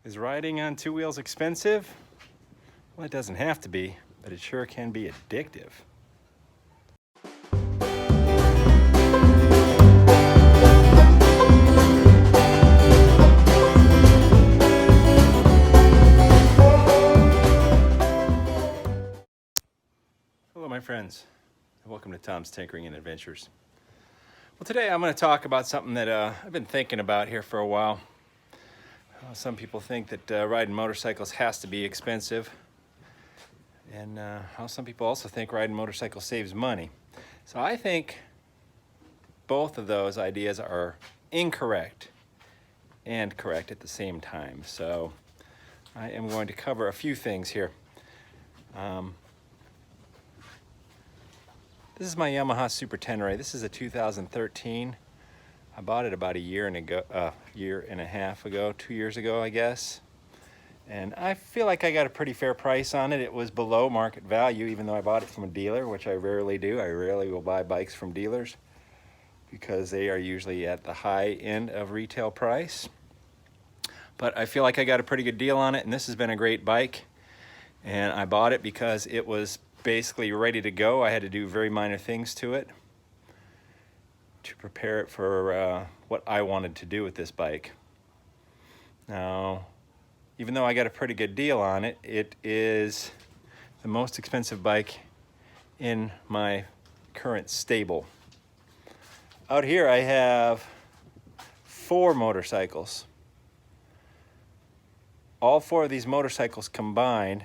Is riding on two wheels expensive? Well, it doesn't have to be, but it sure can be addictive. Hello, my friends, and welcome to Tom's Tinkering and Adventures. Well, today I'm going to talk about something that I've been thinking about here for a while. Some people think that riding motorcycles has to be expensive, and how some people also think riding motorcycles saves money. So I think both of those ideas are incorrect and correct at the same time. So I am going to cover a few things here. This is my Yamaha Super Tenere. This is a 2013. I bought it about a year and a half ago, 2 years ago, I guess. And I feel like I got a pretty fair price on it. It was below market value, even though I bought it from a dealer, which I rarely do. I rarely will buy bikes from dealers because they are usually at the high end of retail price. But I feel like I got a pretty good deal on it, and this has been a great bike. And I bought it because it was basically ready to go. I had to do very minor things to it to prepare it for what I wanted to do with this bike. Now, even though I got a pretty good deal on it, it is the most expensive bike in my current stable. Out here I have 4 motorcycles. All 4 of these motorcycles combined,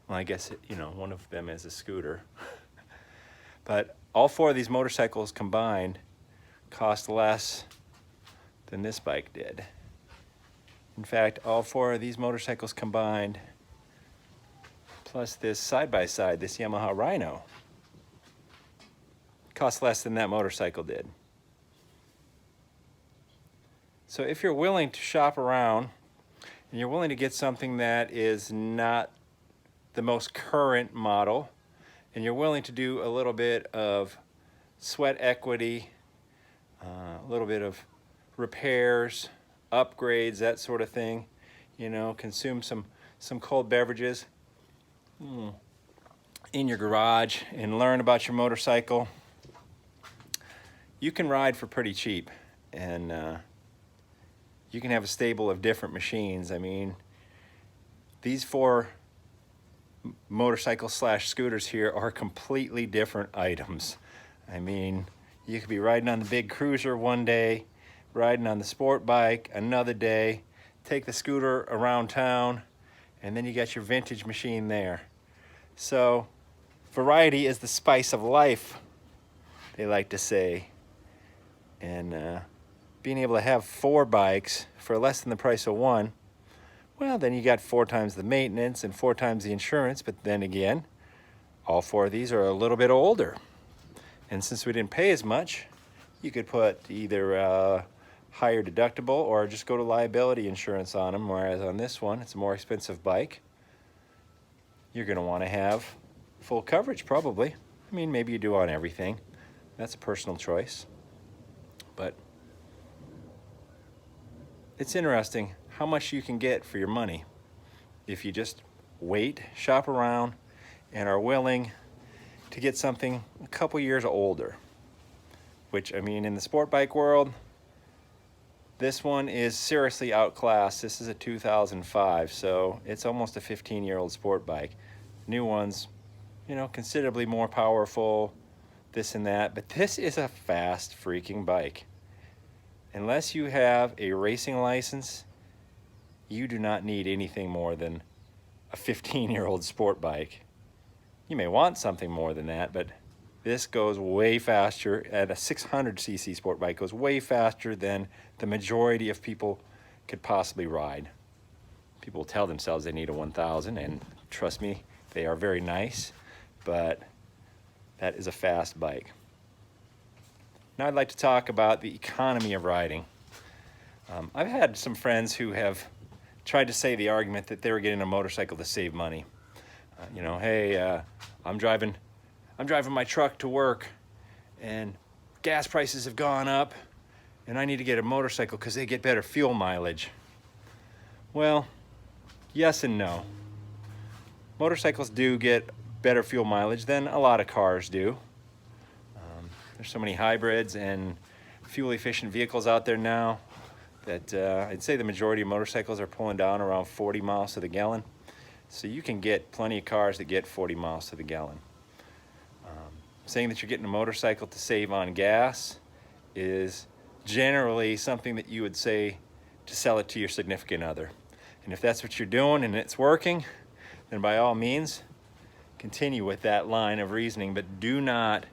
well, I guess one of them is a scooter, but all 4 of these motorcycles combined cost less than this bike did. In fact, all 4 of these motorcycles combined, plus this side-by-side, this Yamaha Rhino, cost less than that motorcycle did. So if you're willing to shop around and you're willing to get something that is not the most current model, and you're willing to do a little bit of sweat equity, a little bit of repairs, upgrades, that sort of thing, consume some cold beverages in your garage and learn about your motorcycle, you can ride for pretty cheap, and you can have a stable of different machines. I mean, these 4 motorcycles / scooters here are completely different items. I mean, you could be riding on the big cruiser one day, riding on the sport bike another day, take the scooter around town, and then you got your vintage machine there. So variety is the spice of life, they like to say. And being able to have 4 bikes for less than the price of one, well, then you got 4 times the maintenance and 4 times the insurance. But then again, all 4 of these are a little bit older. And since we didn't pay as much, you could put either a higher deductible or just go to liability insurance on them. Whereas on this one, it's a more expensive bike. You're going to want to have full coverage, probably. I mean, maybe you do on everything. That's a personal choice. But it's interesting how much you can get for your money if you just wait, shop around, and are willing to get something a couple years older. Which, I mean, in the sport bike world, this one is seriously outclassed. This is a 2005, so it's almost a 15-year-old sport bike. New ones, considerably more powerful, this and that, but this is a fast freaking bike. Unless you have a racing license, you do not need anything more than a 15-year-old sport bike. You may want something more than that, but this goes way faster. At a 600cc sport bike, goes way faster than the majority of people could possibly ride. People tell themselves they need a 1000, and trust me, they are very nice, but that is a fast bike. Now I'd like to talk about the economy of riding. I've had some friends who have tried to say the argument that they were getting a motorcycle to save money. Hey, I'm driving my truck to work, and gas prices have gone up, and I need to get a motorcycle because they get better fuel mileage. Well, Yes and no. Motorcycles do get better fuel mileage than a lot of cars do. There's so many hybrids and fuel efficient vehicles out there now that I'd say the majority of motorcycles are pulling down around 40 miles to the gallon. So you can get plenty of cars that get 40 miles to the gallon. Saying that you're getting a motorcycle to save on gas is generally something that you would say to sell it to your significant other. And if that's what you're doing and it's working, then by all means, continue with that line of reasoning, but do not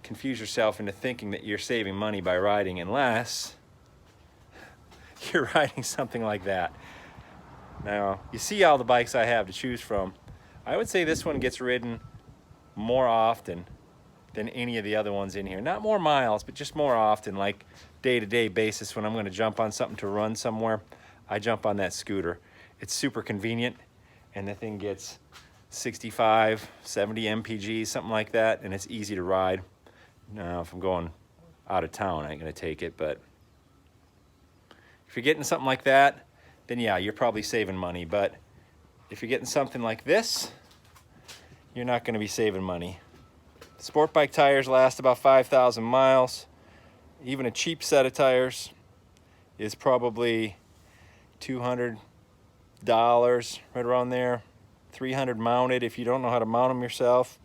confuse yourself into thinking that you're saving money by riding unless you're riding something like that. Now, you see all the bikes I have to choose from. I would say this one gets ridden more often than any of the other ones in here. Not more miles, but just more often, like day-to-day basis when I'm gonna jump on something to run somewhere, I jump on that scooter. It's super convenient, and the thing gets 65, 70 mpg, something like that, and it's easy to ride. Now, if I'm going out of town, I ain't gonna take it, but if you're getting something like that, then yeah, you're probably saving money. But if you're getting something like this, you're not gonna be saving money. Sport bike tires last about 5,000 miles. Even a cheap set of tires is probably $200, right around there. 300 mounted if you don't know how to mount them yourself.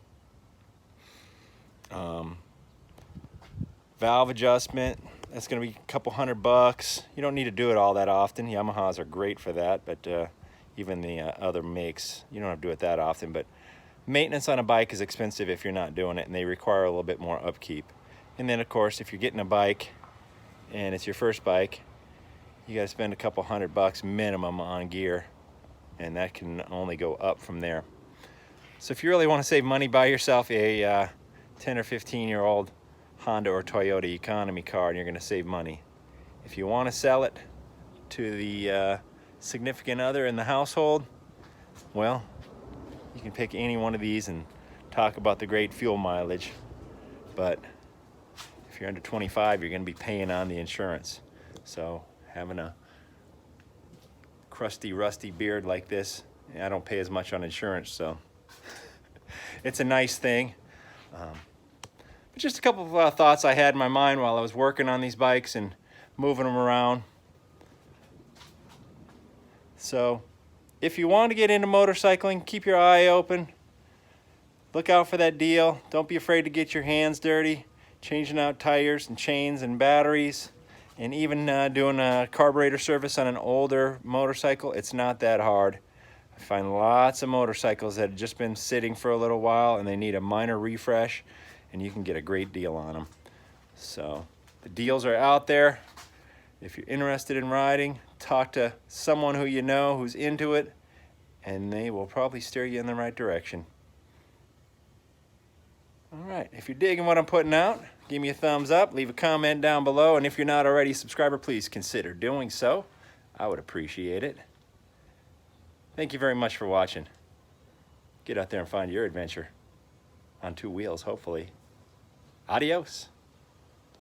Valve adjustment, that's gonna be a couple $100. You don't need to do it all that often. Yamahas are great for that, but even the other makes, you don't have to do it that often. But maintenance on a bike is expensive if you're not doing it, and they require a little bit more upkeep. And then of course, if you're getting a bike and it's your first bike, you gotta spend a couple $100 minimum on gear, and that can only go up from there. So if you really wanna save money, buy yourself a 10 or 15-year-old Honda or Toyota economy car, and you're gonna save money. If you wanna sell it to the significant other in the household, well, you can pick any one of these and talk about the great fuel mileage. But if you're under 25, you're gonna be paying on the insurance. So having a crusty, rusty beard like this, I don't pay as much on insurance, so it's a nice thing. But just a couple of thoughts I had in my mind while I was working on these bikes and moving them around. So if you want to get into motorcycling, keep your eye open. Look out for that deal. Don't be afraid to get your hands dirty, changing out tires and chains and batteries, and even doing a carburetor service on an older motorcycle. It's not that hard. I find lots of motorcycles that have just been sitting for a little while and they need a minor refresh, and you can get a great deal on them. So the deals are out there. If you're interested in riding, talk to someone who you know who's into it, and they will probably steer you in the right direction. All right, if you're digging what I'm putting out, give me a thumbs up, leave a comment down below, and if you're not already a subscriber, please consider doing so. I would appreciate it. Thank you very much for watching. Get out there and find your adventure on two wheels, hopefully. Adios.